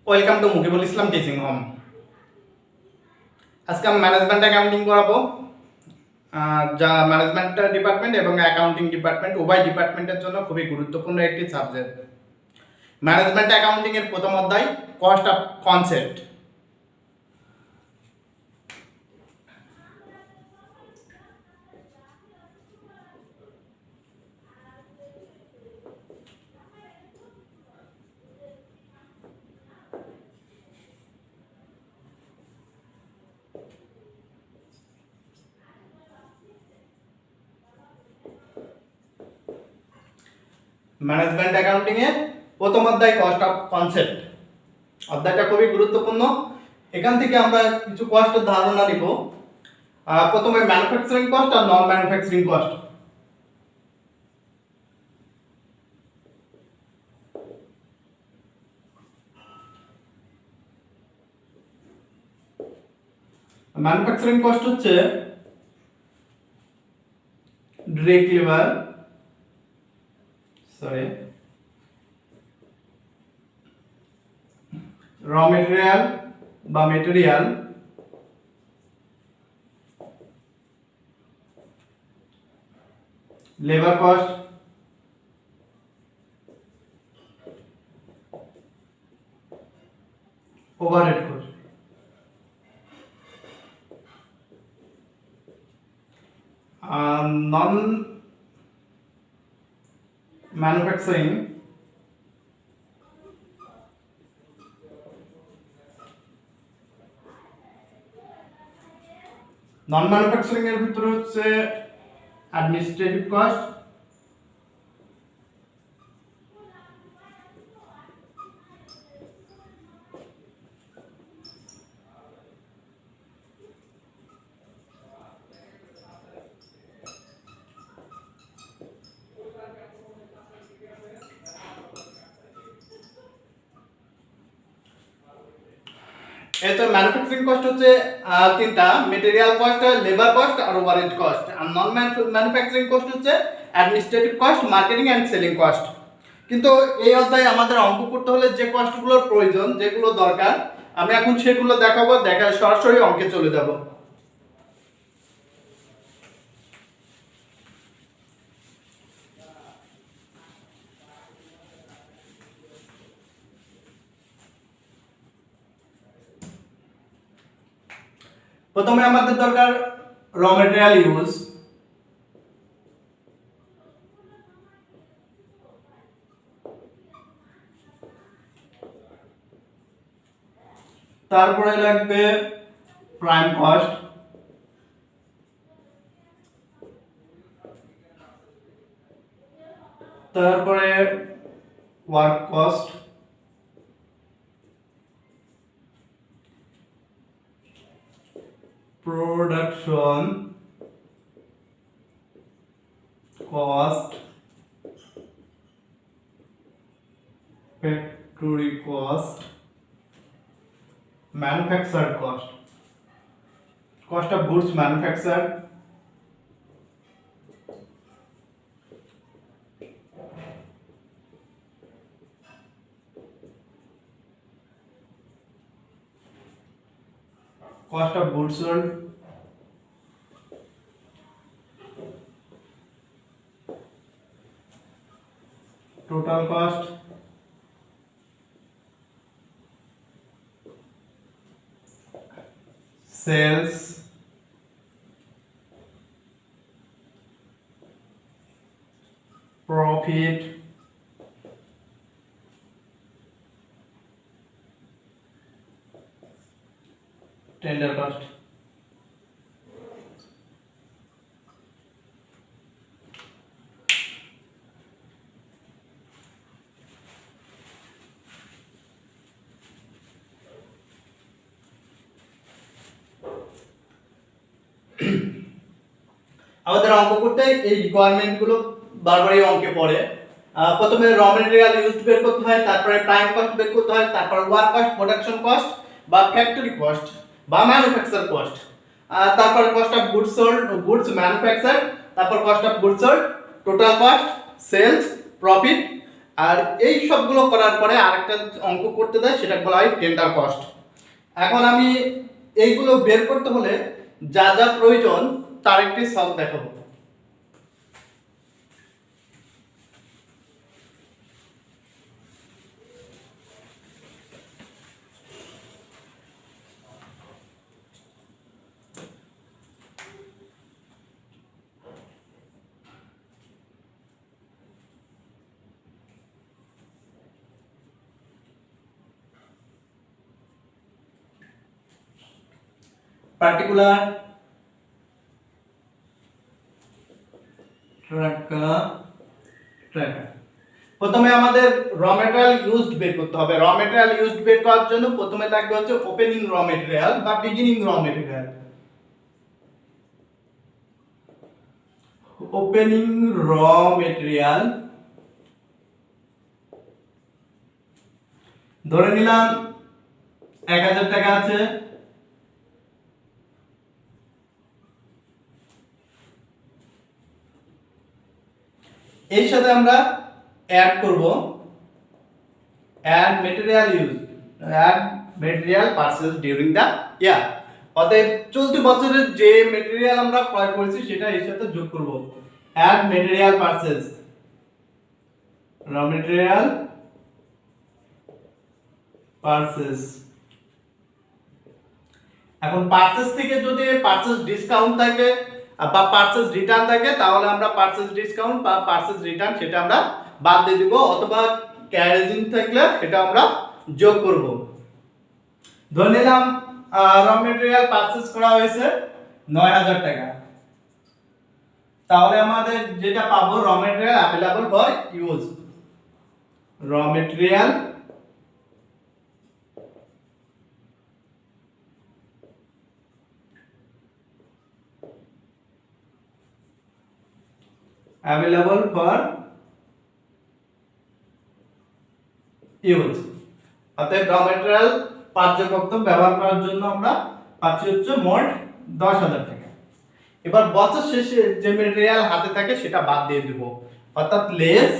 Welcome to Mukibul Islam teaching home. আজকে আমি management accounting করাবো, যা ম্যানেজমেন্ট ডিপার্টমেন্ট এবং অ্যাকাউন্টিং ডিপার্টমেন্ট উভয় ডিপার্টমেন্টের জন্য খুবই গুরুত্বপূর্ণ একটি সাবজেক্ট। ম্যানেজমেন্ট অ্যাকাউন্টিং এর প্রথম অধ্যায় cost of concept. Management accounting এর প্রথম অধ্যায় কস্ট অফ কনসেপ্ট। অধ্যায়টা খুবই গুরুত্বপূর্ণ। এখান থেকে আমরা কিছু কস্টের ধারণা নিব। প্রথমে ম্যানুফ্যাকচারিং কস্ট আর non manufacturing cost. Manufacturing cost হচ্ছে ডিরেক্ট লেবার, র মেটেরিয়াল বা material, labour cost, overhead cost. Non manufacturing এর ভিতরে হচ্ছে অ্যাডমিনিস্ট্রেটিভ কস্ট, এতো ম্যানুফ্যাকচারিং কস্ট হচ্ছে তিনটা: মেটেরিয়াল কস্ট, লেবার কস্ট আর ওভারহেড কস্ট। আর নন ম্যানুফ্যাকচারিং কস্ট হচ্ছে administrative cost, marketing and selling cost. কিন্তু এই অধ্যায়ে আমাদের অঙ্ক করতে হলে যে কস্টগুলোর প্রয়োজন, যেগুলো দরকার, আমি এখন সেগুলো দেখাবো। সরাসরি অঙ্কে চলে যাব। প্রথমে আমাদের দরকার র মেটেরিয়াল ইউজ। তারপরে লাগবে প্রাইম কস্ট, তারপরে work cost, production cost, factory cost, manufactured cost, cost of goods manufactured, cost of goods sold, total cost, sales, profit, tender cost। আমাদের অঙ্ক করতে এই রিকোয়ারমেন্ট গুলো বারবারই অঙ্কে পড়ে। প্রথমে র মেটেরিয়াল ইউজড বের করতে হয়, তারপরে প্রাইম কস্ট বের করতে হয়, তারপর ওয়ার্ক কস্ট, প্রোডাকশন কস্ট বা ফ্যাক্টরি কস্ট বা ম্যানুফ্যাকচার কস্ট, তারপর cost of goods sold, goods manufacture, তারপর cost of goods sold, total cost, sales, profit আর এই সবগুলো করার পরে আরেকটা অঙ্ক করতে দেয়, সেটা বলা হয় টেন্ডার কস্ট। এখন আমি এইগুলো বের করতে হলে যা যা প্রয়োজন তার একটি সলভ দেখাবো। পার্টিকুলার ট্রাকার প্রথমে আমাদের র মেটেরিয়াল ইউজড বের করতে হবে। র মেটেরিয়াল ইউজড বের করার জন্য প্রথমে লাগবে হচ্ছে ওপেনিং র মেটেরিয়াল বা বিগিনিং র মেটেরিয়াল। ওপেনিং র মেটেরিয়াল ধরে নিলাম 1000 টাকা আছে। এর সাথে আমরা অ্যাড করব add material use, add material purchase during the year. অতএব চলতি বছরের যে মেটেরিয়াল আমরা ক্রয় করেছি সেটা এর সাথে যোগ করব। Add material purchase, raw material purchase. এখন পারচেজ থেকে যদি পারচেজ ডিসকাউন্ট থাকে বা পারচেজ রিটার্ন থাকে তাহলে আমরা পারচেজ ডিসকাউন্ট বা পারচেজ রিটার্ন সেটা আমরা বাদ দিয়ে দিব, অথবা ক্যারেজিং থাকলে সেটা আমরা যোগ করব। ধরে নিলাম র মেটেরিয়াল পারচেজ করা হয়েছে 9000 টাকা, তাহলে আমাদের যেটা পাবো র মেটেরিয়াল अवेलेबल ফর ইউজ, র মেটেরিয়াল available for use। অতএব র মেটেরিয়াল পার্যকক্ত ব্যবহার করার জন্য আমরা পাচ্ছি হচ্ছে মোট 10000 টাকা। এবার বছর শেষে যে মেটেরিয়াল হাতে থাকে সেটা বাদ দিয়ে দেব, অর্থাৎ লেস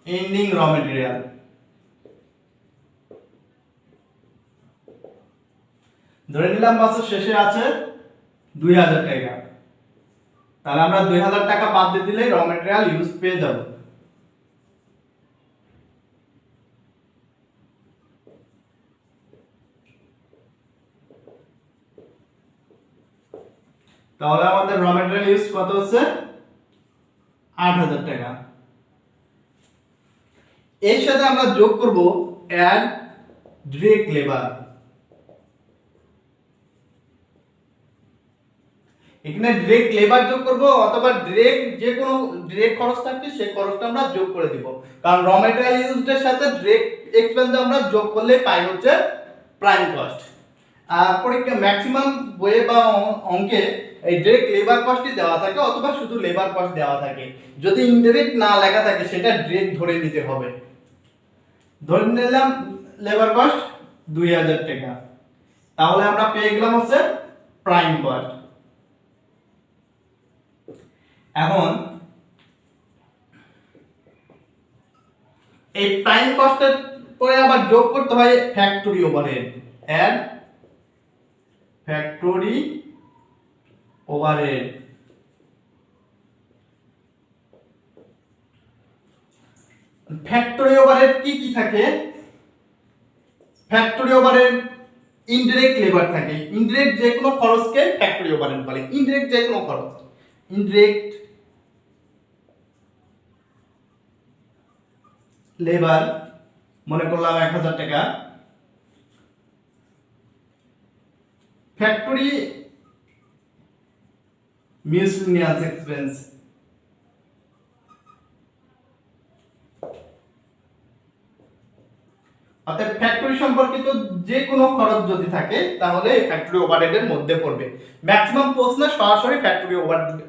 এন্ডিং র মেটেরিয়াল। ধরে নিলাম বছর শেষে আছে 2000 টাকা, তাহলে আমরা 2000 টাকা বাদ দিয়ে দিলে র মেটেরিয়াল ইউজ পেয়ে যাব। তাহলে আমাদের র মেটেরিয়াল ইউজ কত হচ্ছে 8000 টাকা। এর সাথে আমরা যোগ করব অ্যাড ডিরেক্ট লেবার। এখানে ডিরেক্ট লেবার যোগ করব অথবা ডিরেক্ট যে কোনো ডিরেক্ট খরচ থাকবে সেই খরচটা আমরা যোগ করে দিব, কারণ র মেটেরিয়াল ইউজড এর সাথে ডিরেক্ট এক্সপেন্স আমরা যোগ করলে পাই হচ্ছে প্রাইম কস্ট। আর পরীক্ষা ম্যাক্সিমাম বইয়ে বা অঙ্কে এই ডিরেক্ট লেবার কস্টই দেওয়া থাকে অথবা শুধু লেবার কস্ট দেওয়া থাকে, যদি ইনডিরেক্ট না লেখা থাকে সেটা ডিরেক্ট ধরে নিতে হবে। ধরে নিলাম লেবার কস্ট 2000 টাকা, তাহলে আমরা পেয়ে গেলাম হচ্ছে প্রাইম কস্ট। এখন এই প্রাইম কস্টের পরে আবার যোগ করতে হয় factory overhead, and factory overhead. Factory overhead কি কি থাকে? ফ্যাক্টরি ওভারহেড ইনডিরেক্ট লেবার থাকে, ইনডিরেক্ট যে কোনো খরচকে ফ্যাক্টরি ওভারহেড বলে। ইনডিরেক্ট যে কোনো খরচ, ইনডিরেক্ট লেবার মনে করলাম 1000 টাকা, ফ্যাক্টরি মিসলিনিয়াস এক্সপেন্স, অর্থাৎ ফ্যাক্টরি সম্পর্কিত যে কোনো খরচ যদি থাকে তাহলে ফ্যাক্টরি ওভারহেডের মধ্যে পড়বে। ম্যাক্সিমাম প্রশ্নে সরাসরি ফ্যাক্টরি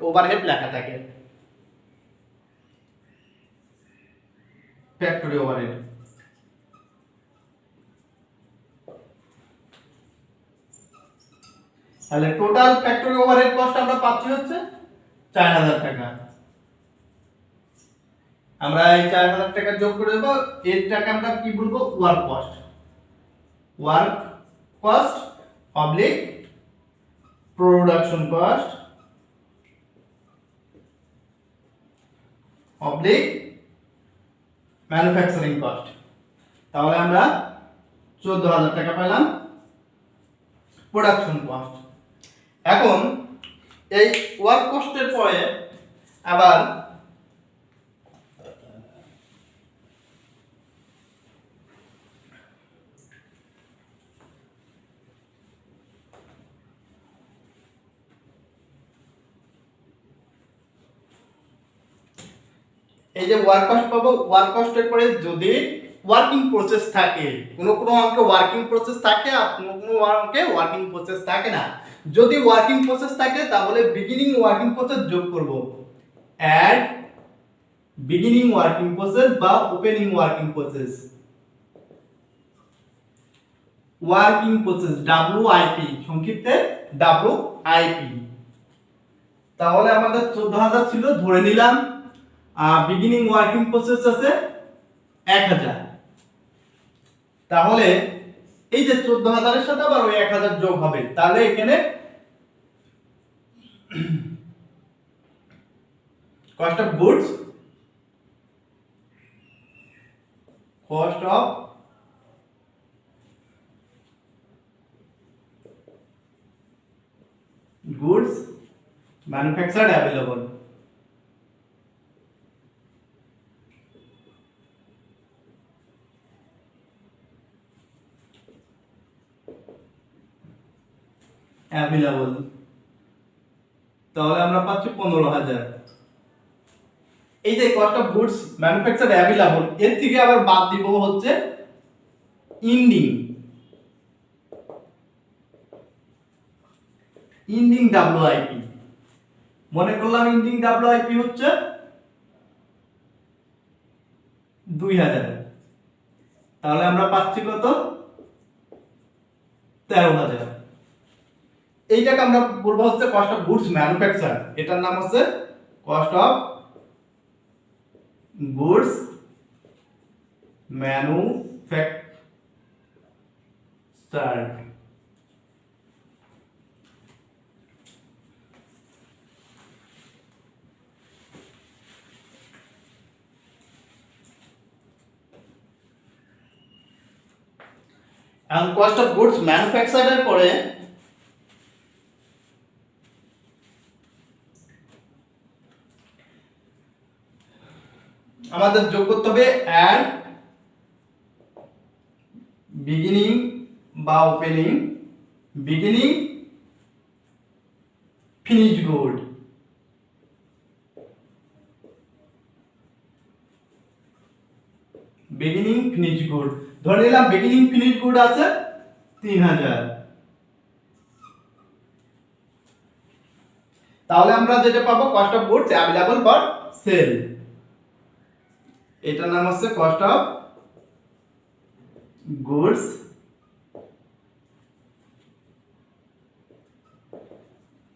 ওভারহেড লেখা থাকে। ফ্যাক্টরি ওভারহেড তাহলে টোটাল ফ্যাক্টরি ওভারহেড কস্ট আমরা পাচ্ছি হচ্ছে 4000 টাকা। আমরা এই 4000 টাকা যোগ করে দেব, এরটাকে আমরা কি বলবো, work cost. Work cost public production cost public manufacturing cost. তাহলে আমরা 14000 টাকা পেলাম প্রোডাকশন কস্ট। এখন এই ওয়ার্ক কস্টের পরে আবার এই যে ওয়ার্ক কস্ট পাবো, ওয়ার্ক কস্টের পরে যদি ওয়ার্কিং প্রসেস থাকে, কোনো অঙ্কে ওয়ার্কিং প্রসেস থাকে আর কোনো অঙ্কে ওয়ার্কিং প্রসেস থাকে না। যদি ওয়ার্কিং প্রসেস থাকে তাহলে বিগিনিং ওয়ার্কিং প্রসেস যোগ করব, অ্যাড বিগিনিং ওয়ার্কিং প্রসেস বা opening working process. Working process WIP, সংক্ষিপ্তে ডব্লিউআইপি। তাহলে আমাদের 14000 ছিল, ধরে নিলাম বিগিনিং ওয়ার্কিং প্রসেস আছে 1000। তাহলে এই যে 14000 এর সাথে আবার ওই 1000 যোগ হবে, তাহলে এখানে cost of goods, cost of goods manufactured available. Available, তাহলে আমরা পাচ্ছি 15000। এই যে cost of goods manufactured available, এর থেকে আবার বাদ দিব হচ্ছে ইন্ডিং ডব্লিউআইপি। মনে করলাম ইন্ডিং ডব্লিউআইপি হচ্ছে 2000, তাহলে আমরা পাচ্ছি কত, 13000। এইটাকে আমরা বলবো হচ্ছে কস্ট অফ গুডস ম্যানুফ্যাকচার, এটার নাম হচ্ছে cost of goods manufactured. and cost of goods manufactured এর পরে আমাদের যোগ করতে হবে অ্যাড বিগিনিং বা opening beginning finished good. Beginning finished good, ধরে নিলাম বিগিনিং ফিনিশড গুড আছে 3000। তাহলে আমরা যেটা পাবো cost of goods available for sale, এটার নাম হচ্ছে cost of goods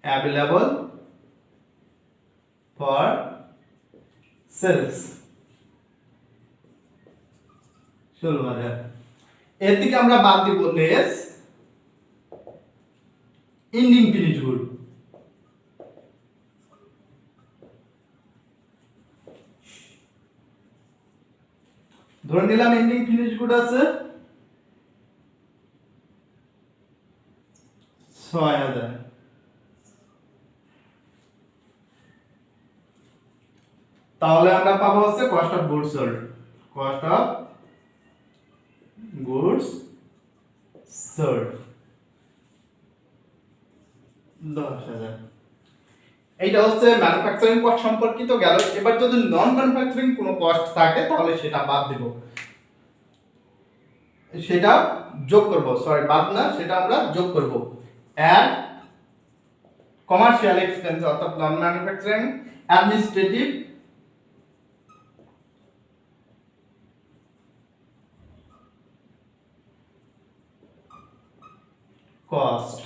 available for sales, 16000। এর থেকে আমরা বাদ দিব লেস ইন্ডিং ফিনিশড গুড। ধরে নিলাম এন্ডিং ফিনিশ গুড আছে 6000, তাহলে আমরা পাবো হচ্ছে cost of goods sold, cost of goods sold 10000। এইটা হচ্ছে ম্যানুফ্যাকচারিং কস্ট সম্পর্কিত গেল। এবার যদি নন ম্যানুফ্যাকচারিং কোনো কস্ট থাকে তাহলে সেটা বাদ দেব, সেটা যোগ করব, সরি বাদ না, সেটা আমরা যোগ করব। অ্যাড কমার্শিয়াল এক্সপেন্স অর্থাৎ নন ম্যানুফ্যাকচারিং অ্যাডমিনিস্ট্রেটিভ কস্ট।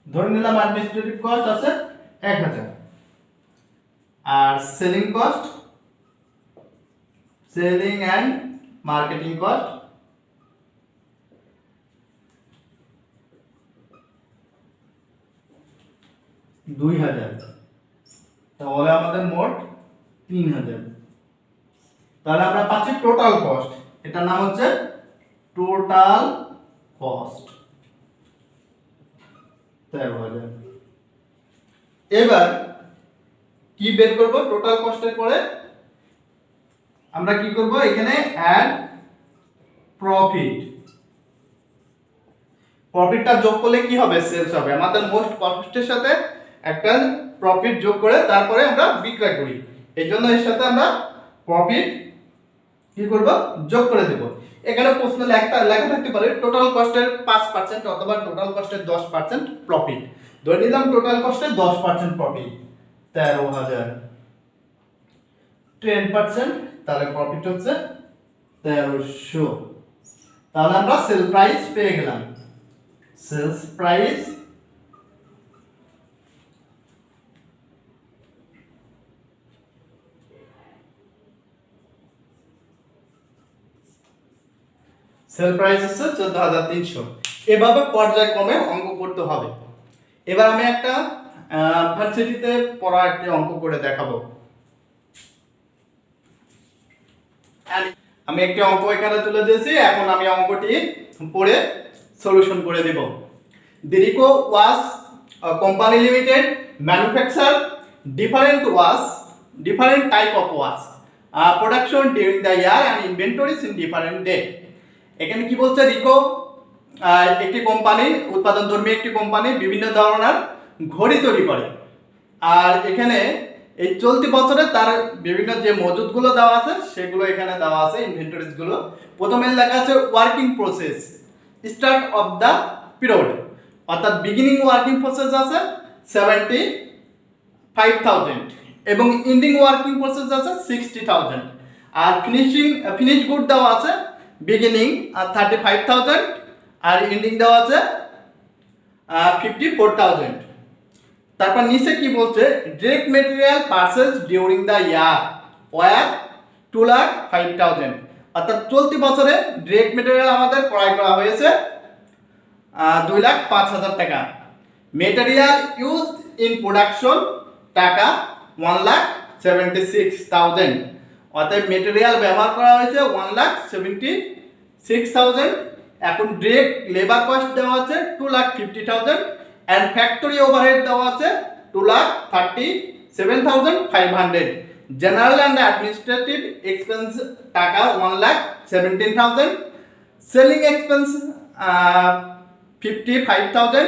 ধরে নিলাম অ্যাডমিনিস্ট্রেটিভ কস্ট আছে 1000, আর selling cost, selling and marketing cost, $2000, তাহলে আমাদের মোট 3000। তাহলে আমরা পাচ্ছি টোটাল কস্ট, এটার নাম হচ্ছে টোটাল কস্ট 13,000। এবার কি বের করব? টোটাল কস্টের পরে আমরা কি করব? এখানে অ্যাড প্রফিট, প্রফিটটা যোগ করলে কি হবে? সেলস হবে। আমাদের মোস্ট কস্টের সাথে একটা প্রফিট যোগ করে তারপরে আমরা বিক্রয় করি, এই জন্য এর সাথে আমরা প্রফিট কি করব? যোগ করে দেব। এখানে প্রশ্ন লেখা থাকতে পারে টোটাল কস্টের 5% অথবা টোটাল কস্টের 10% প্রফিট। ধরে নিলাম টোটাল কস্টের 10% প্রফিট, 13,000, 10%, তাহলে প্রফিট হচ্ছে 1300। তাহলে আমরা সেল প্রাইস পেয়ে গেলাম। সেলস প্রাইস সেল প্রাইস হচ্ছে 14,300। এভাবে পর্যায়ক্রমে অঙ্ক করতে হবে। এবার আমি একটা ভার্সিটিতে পড়া একটি অঙ্ক করে দেখাবো। আমি একটি অঙ্ক এখানে তুলে দিয়েছি, এখন আমি অঙ্কটি পড়ে সলিউশন করে দেব। দিরিকো watch company limited manufacture different type of watch production during the year and inventories in different day। এখানে কি বলছে? রিকো একটি কোম্পানি, উৎপাদনধর্মী একটি কোম্পানি, বিভিন্ন ধরনের ঘড়ি তৈরি করে। আর এখানে এই চলতি বছরে তার বিভিন্ন যে মজুদগুলো দেওয়া আছে সেগুলো এখানে দেওয়া আছে, ইনভেন্টরিজ গুলো। প্রথমে লেখা আছে working process start of the period, অর্থাৎ বিগিনিং ওয়ার্কিং প্রসেস আছে 75,000 এবং এন্ডিং ওয়ার্কিং প্রসেস আছে 60,000। আর ফিনিশ গুড দেওয়া আছে বিগিনিং 35,000 আর এন্ডিং দেওয়া আছে 54,000। তারপর নিচে কি বলছে? Direct material purchase during the year were 2,05,000, অর্থাৎ চলতি বছরে ডিরেক্ট মেটেরিয়াল আমাদের ক্রয় করা হয়েছে 2,05,000 টাকা। মেটেরিয়াল ইউজ ইন প্রোডাকশন টাকা 1,76,000, অর্থাৎ মেটেরিয়াল ব্যবহার করা হয়েছে 1,76,000। এখন ডিরেক্ট লেবার কস্ট দেওয়া আছে 2,50,000 and factory overhead দেওয়া আছে 2,37,500। জেনারেল অ্যান্ড অ্যাডমিনিস্ট্রেটিভ এক্সপেন্স টাকা 1,17,000। Selling expense 55,000।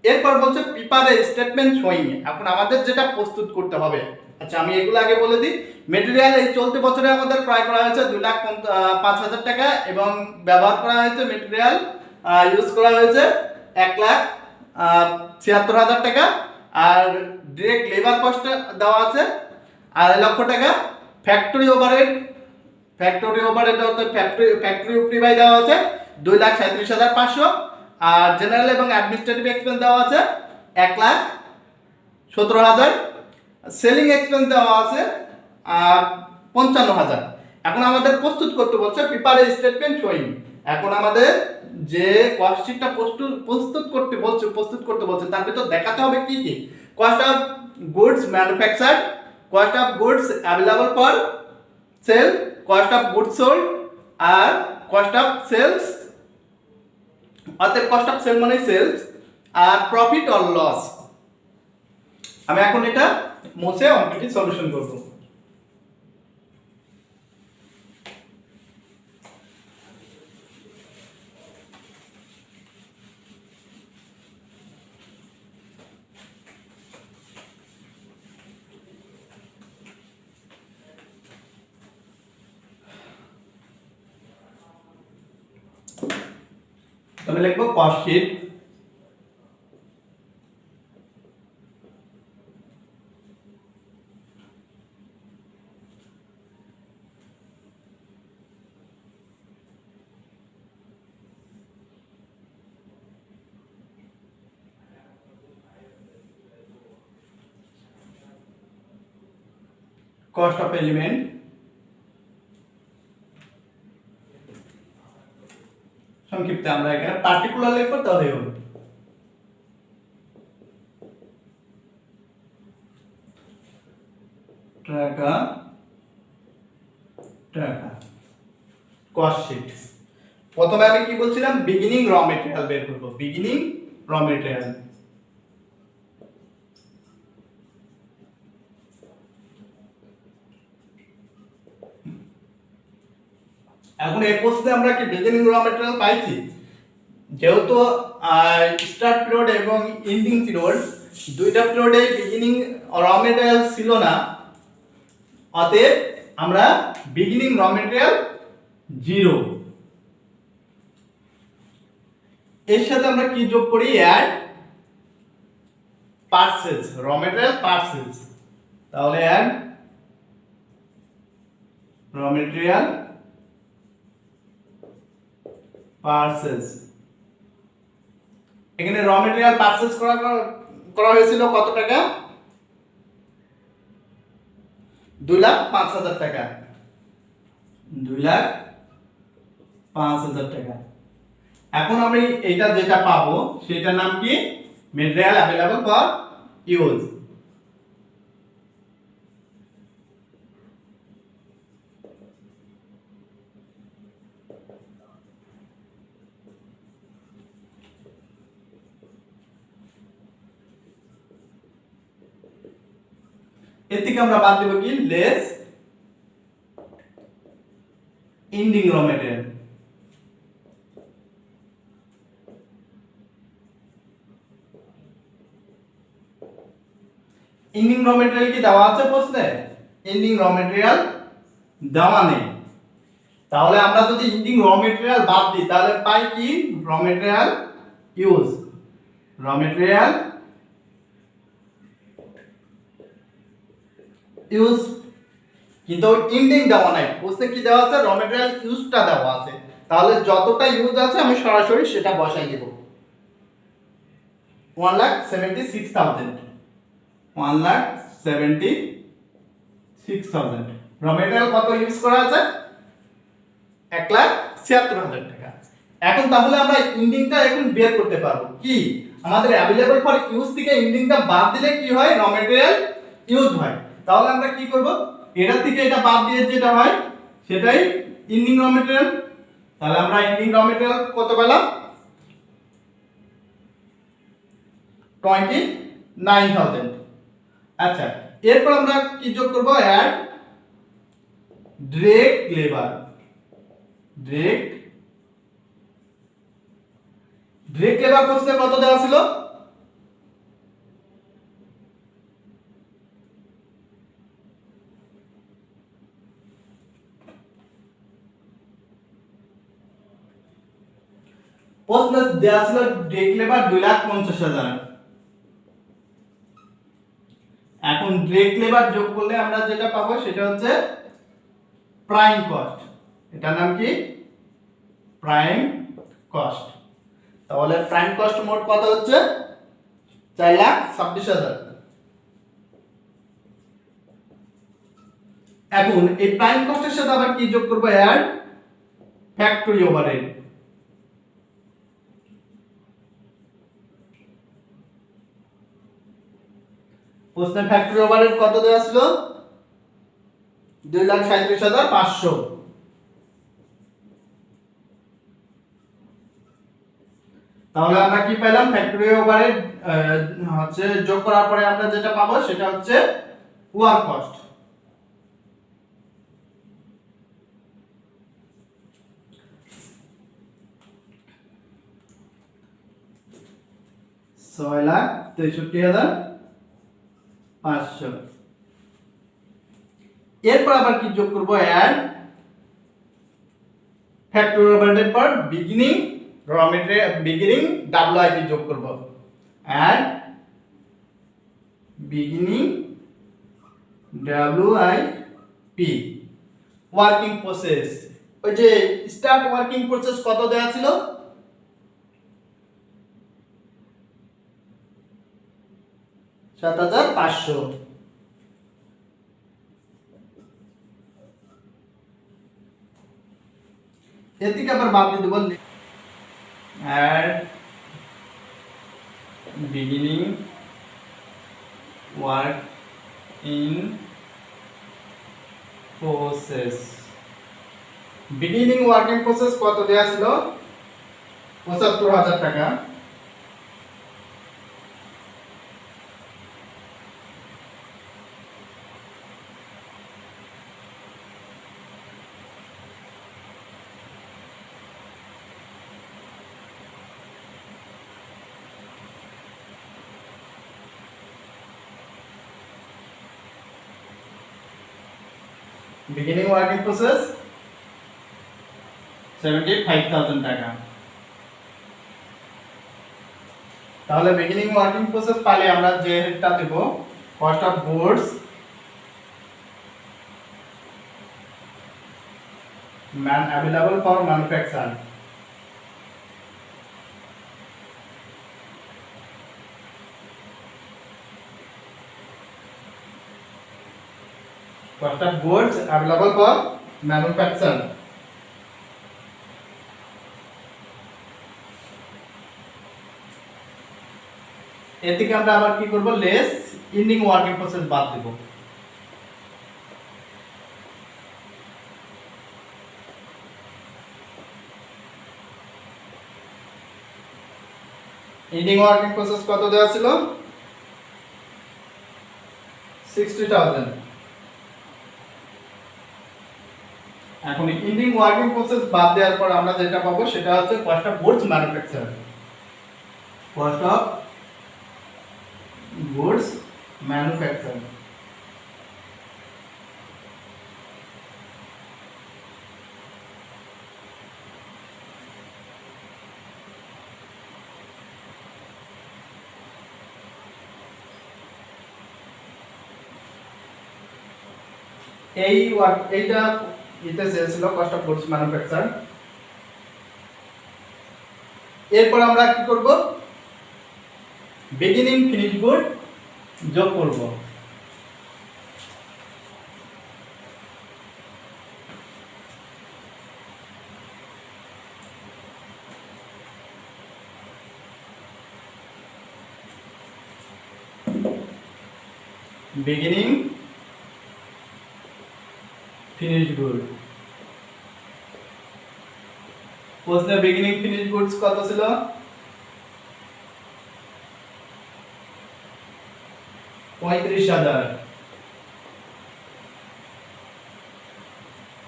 এরপর বলছে প্রিপার এ স্টেটমেন্ট শোয়িং। এখন আমাদের যেটা প্রস্তুত করতে হবে, আচ্ছা আমি এগুলো আগে বলে দিই। মেটেরিয়াল এই চলতি বছরে আমাদের ক্রয় করা হয়েছে 2,05,000 টাকা এবং ব্যবহার করা হয়েছে মেটেরিয়াল ইউজ করা হয়েছে 1,76,000 টাকা। আর ডিরেক্ট লেবার কস্ট দেওয়া আছে 2.5 লক্ষ টাকা। ফ্যাক্টরি ওভারহেড অর্থাৎ ফ্যাক্টরি উপরি ব্যয় দেওয়া আছে 2,37,500। আর জেনারেল এবং অ্যাডমিনিস্ট্রেটিভ এক্সপেন্স দেওয়া আছে 1,17,000। সেলিং এক্সপেন্স দেওয়া আছে 55,000। এখন আমাদের প্রস্তুত করতে বলছে প্রিপার এ স্টেটমেন্ট শোয়িং। এখন আমাদের যে কস্ট শিটটা প্রস্তুত করতে বলছে তার ভিতর দেখাতে হবে কি কি? Cost of goods manufactured, cost of goods available for sale, cost of goods sold আর কস্ট অফ সেলস, অর্থাৎ কস্ট অফ সেল মানে সেলস, আর প্রফিট অর লস। আমি এখন এটা মুছে অঙ্কটি সলিউশন করব। আমি লিখব cost sheet. Cost of element সংক্ষিপ্তে আমরা এখানে পার্টিকুলার লিখব তাহলে হবে টাকা টাকা কস্ট শিট। প্রথমে আমি কি বলছিলাম, বিগিনিং র মেটেরিয়াল বের করব, বিগিনিং র মেটেরিয়াল। এখন এই প্রশ্নে আমরা কি বিগিনিং র মেটেরিয়াল পাইছি? যেহেতু স্টার্ট পিরিয়ড এবং এন্ডিং পিরিয়ড দুইটা পিরিয়ডে বিগিনিং র মেটেরিয়াল ছিল না, অতএব আমরা বিগিনিং র মেটেরিয়াল 0। এর সাথে আমরা কি যোগ করি, add purchase, raw material purchase. তাহলে অ্যাড র মেটেরিয়াল পারচেজ। এখানে র মেটেরিয়াল পারচেজ করা হয়েছিল কত টাকা, 2,05,000 টাকা, 2,05,000 টাকা। এখন আমরা এইটা যেটা পাবো সেটার নাম কি, মেটেরিয়াল অ্যাভেলেবল ফর ইউজ। এর থেকে আমরা বাদ দেব কি, লেস এন্ডিং র মেটেরিয়াল। এন্ডিং র মেটেরিয়াল কি দেওয়া আছে প্রশ্নে? এন্ডিং র মেটেরিয়াল দেওয়া নেই। তাহলে আমরা যদি এন্ডিং র মেটেরিয়াল বাদ দিই তাহলে পাই কি, র মেটেরিয়াল ইউজ, র মেটেরিয়াল ইউজ। কিন্তু এন্ডিং দেওয়া নাই, প্রশ্নে কি দেওয়া আছে, র মেটেরিয়াল ইউজটা দেওয়া আছে। তাহলে যতটা ইউজ আছে আমি সরাসরি সেটা বসাই দেব, 1,76,000, 1,76,000। র মেটেরিয়াল কত ইউজ করা আছে, 1,76,000 টাকা। এখন তাহলে আমরা এন্ডিংটা এখন বের করতে পারবো কি, আমাদের অ্যাভেলেবল ফর ইউজ থেকে এন্ডিংটা বাদ দিলে কি হয়, র মেটেরিয়াল ইউজ হয়। তাহলে আমরা কি করব, এটা থেকে এটা বাদ দিয়ে যেটা হয় সেটাই এন্ডিং র মেটেরিয়াল। তাহলে আমরা এন্ডিং র মেটেরিয়াল কত পেলাম, 29,000। আচ্ছা, এরপর আমরা কি যোগ করব, add direct labour. Direct labour প্রশ্নে কত দেওয়া ছিল, প্রশ্নে দেওয়া ছিল ডিরেক্ট লেবার 2,50,000। এখন ডিরেক্ট লেবার যোগ করলে আমরা যেটা পাবো সেটা হচ্ছে প্রাইম কস্ট। এটার নাম কি, প্রাইম কস্ট। তাহলে প্রাইম কস্ট মোট কত হচ্ছে, 4,26,000। এখন এই প্রাইম কস্টের সাথে আবার কি যোগ করব, অ্যাড ফ্যাক্টরি ওভারহেড। প্রশ্নে ফ্যাক্টরি ওভারহেড কত দেওয়া ছিল, 2,37,500। তাহলে আমরা কি পেলাম, ফ্যাক্টরি ওভারহেড হচ্ছে যোগ করার পরে আমরা যেটা পাবো সেটা হচ্ছে ওয়ার্ক কস্ট। ছয় লাখ 63,500। এরপর আবার কি যোগ করব, অ্যাড ফ্যাক্টরি ওভারহেড পর বিগিনিং র মেটেরিয়াল, বিগিনিং ডব্লিউআইপি যোগ করব, add beginning WIP. Working process, ওই যে স্টার্ট ওয়ার্কিং প্রসেস কত দেওয়া ছিল, 7,500। এর থেকে আবার বাদ দিয়ে দেব add beginning work in process. Beginning working process কত দেয়া ছিল? ৭৫,০০০ টাকা। বিগিনিং ওয়ার্কিং প্রসেস 75,000 টাকা। তাহলে বিগিনিং ওয়ার্কিং প্রসেস পালে আমরা যে হেডটা দেব cost of goods available for manufacture, cost of goods available for manufacture। এর থেকে আমরা আবার কি করব, লেস ইন্ডিং ওয়ার্কিং প্রসেস বাদ দেব। ইন্ডিং ওয়ার্কিং প্রসেস কত দেওয়া ছিল? 60,000। এখন ইন্ডিং ওয়ার্কিং প্রসেস বাদ দেওয়ার পর আমরা যেটা পাবো সেটা হচ্ছে cost of goods manufacture. Cost of goods manufacture. এইটা এটা ছিল কস্ট অফ গুডস ম্যানুফ্যাকচার। এরপর আমরা কি করব, বিগিনিং ফিনিশ গুড যোগ করব। Beginning finish good. প্রশ্নে বিগিনিং ফিনিশ গুডস কত ছিল? 35,000।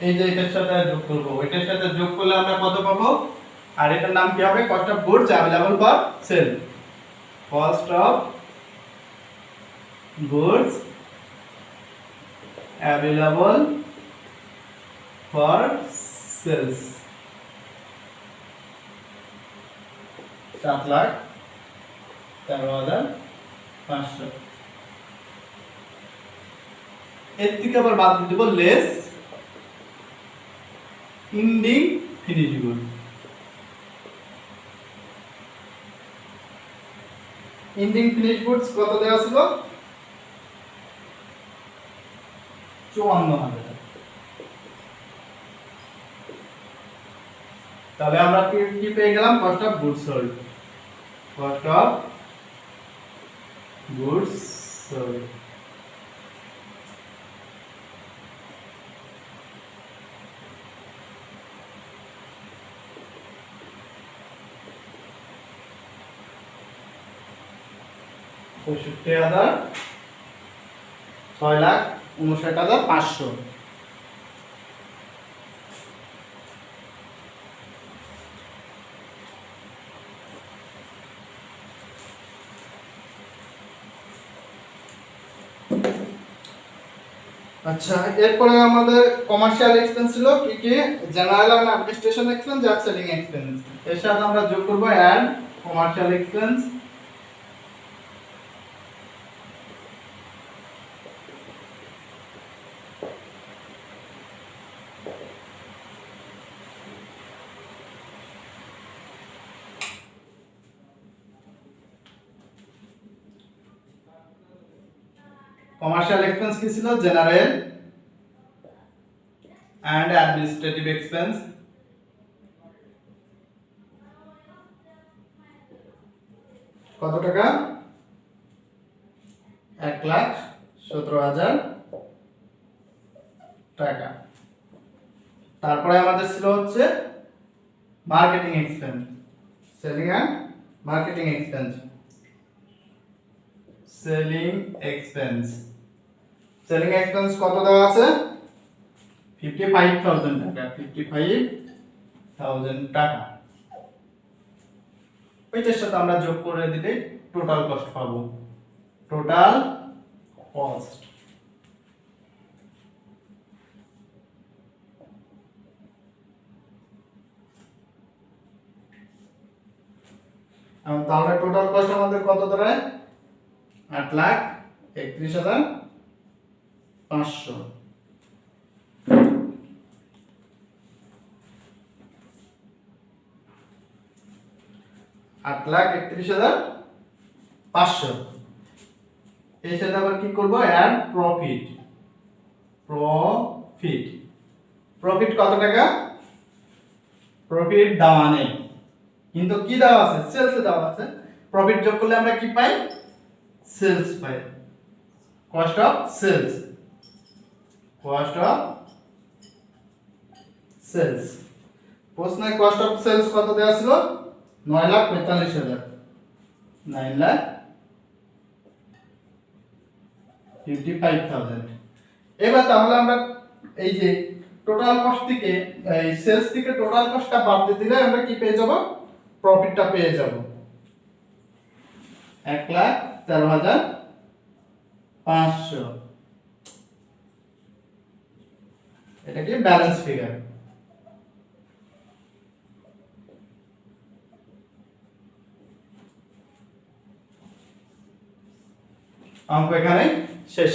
এই যে এটার সাথে যোগ করব, এটার সাথে যোগ করলে আমরা কত পাবো? আর এটার নাম কি হবে? Cost of goods available for sale. Cost of goods available for sales 7,13,500। এর থেকে আবার বাদ দিয়ে দেব less ending finish good. Ending finish goods কত দেওয়া ছিল? 54,000। তাহলে আমরা কি পেয়ে গেলাম? Cost of goods sold. Cost of goods sold. পঁয়ষট্টি হাজার, 6,59,500। আচ্ছা, এরপরে আমাদের কমার্শিয়াল এক্সপেন্স ছিল কি কি? জেনারেল এন্ড অ্যাডমিনিস্ট্রেশন এক্সপেন্স আর সেলিং এক্সপেন্স। এর সাথে আমরা যোগ করব and commercial expense. Commercial expense কি ছিল? General and administrative expense। কত টাকা? 1,17,000 টাকা। তারপরে আমাদের ছিল হচ্ছে marketing expense, selling and marketing expense. Selling expense, selling expense কত দেওয়া আছে? 55,000 টাকা, 55,000 টাকা। ওইটার সাথে আমরা যোগ করে দিলে টোটাল কস্ট পাবো। টোটাল কস্ট তাহলে টোটাল কস্ট আমাদের কত দাঁড়ায়? 8,31,500। 8,31,500। এর সাথে আবার কি করব? Add profit. প্রফিট, প্রফিট কত টাকা? প্রফিট দেওয়া নেই, কিন্তু কি দেওয়া আছে? সেলস দেওয়া আছে। প্রফিট যোগ করলে আমরা কি পাই? সেলস পাই। Cost of sales, cost of sales. প্রশ্নে কস্ট অফ সেলস কত দেওয়া ছিল? 9,45,000। 9,55,000। এবার তাহলে আমরা এই যে টোটাল কস্ট থেকে এই সেলস থেকে টোটাল কস্টটা বাদ দিয়ে দিলে আমরা কি পেয়ে যাব? প্রফিটটা পেয়ে যাব 1,13,500। এটা কি ব্যালেন্স ফিগার। অঙ্ক এখানে শেষ।